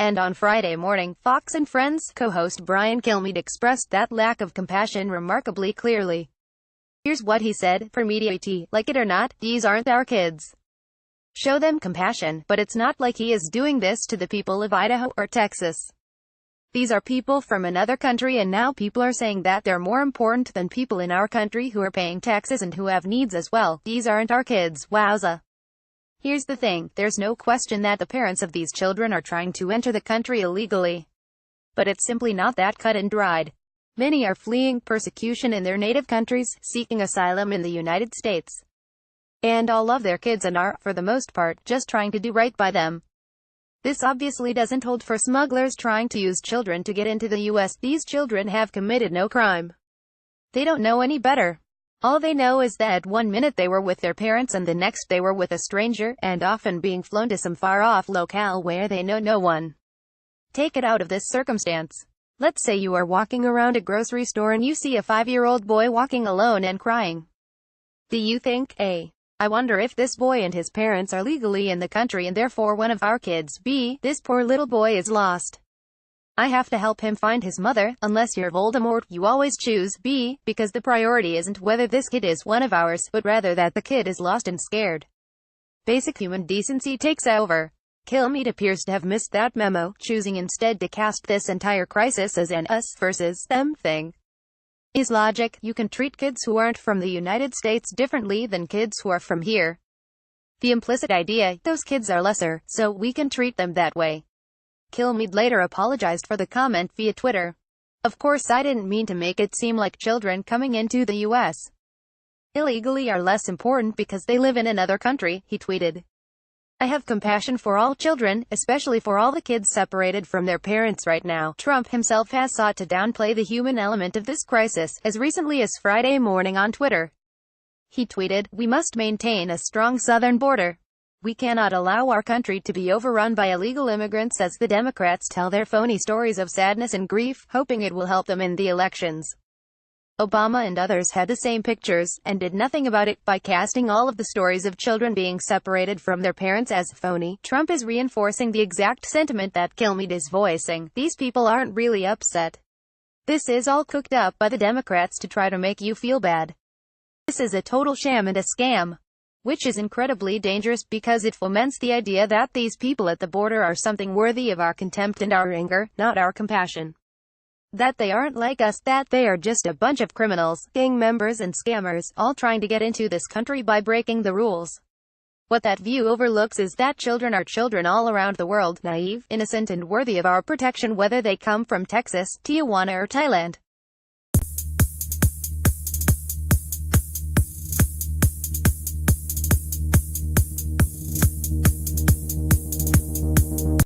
And on Friday morning, Fox and Friends co-host Brian Kilmeade expressed that lack of compassion remarkably clearly. Here's what he said: "For Mediati, like it or not, these aren't our kids. Show them compassion, but it's not like he is doing this to the people of Idaho or Texas. These are people from another country, and now people are saying that they're more important than people in our country who are paying taxes and who have needs as well. These aren't our kids, wowza." Here's the thing, there's no question that the parents of these children are trying to enter the country illegally. But it's simply not that cut and dried. Many are fleeing persecution in their native countries, seeking asylum in the United States. And all love their kids and are, for the most part, just trying to do right by them. This obviously doesn't hold for smugglers trying to use children to get into the U.S. These children have committed no crime. They don't know any better. All they know is that one minute they were with their parents and the next they were with a stranger, and often being flown to some far-off locale where they know no one. Take it out of this circumstance. Let's say you are walking around a grocery store and you see a 5-year-old boy walking alone and crying. Do you think, A, I wonder if this boy and his parents are legally in the country and therefore one of our kids, B, this poor little boy is lost. I have to help him find his mother? Unless you're Voldemort, you always choose B, because the priority isn't whether this kid is one of ours, but rather that the kid is lost and scared. Basic human decency takes over. Kilmeade appears to have missed that memo, choosing instead to cast this entire crisis as an us versus them thing. His logic: you can treat kids who aren't from the United States differently than kids who are from here. The implicit idea, those kids are lesser, so we can treat them that way. Kilmeade later apologized for the comment via Twitter. "Of course I didn't mean to make it seem like children coming into the U.S. illegally are less important because they live in another country," he tweeted. "I have compassion for all children, especially for all the kids separated from their parents right now." Trump himself has sought to downplay the human element of this crisis, as recently as Friday morning on Twitter. He tweeted, "We must maintain a strong southern border. We cannot allow our country to be overrun by illegal immigrants as the Democrats tell their phony stories of sadness and grief, hoping it will help them in the elections." Obama and others had the same pictures, and did nothing about it. By casting all of the stories of children being separated from their parents as phony, Trump is reinforcing the exact sentiment that Kilmeade is voicing. These people aren't really upset. This is all cooked up by the Democrats to try to make you feel bad. This is a total sham and a scam. Which is incredibly dangerous, because it foments the idea that these people at the border are something worthy of our contempt and our anger, not our compassion. That they aren't like us, that they are just a bunch of criminals, gang members and scammers, all trying to get into this country by breaking the rules. What that view overlooks is that children are children all around the world, naive, innocent and worthy of our protection, whether they come from Texas, Tijuana or Thailand.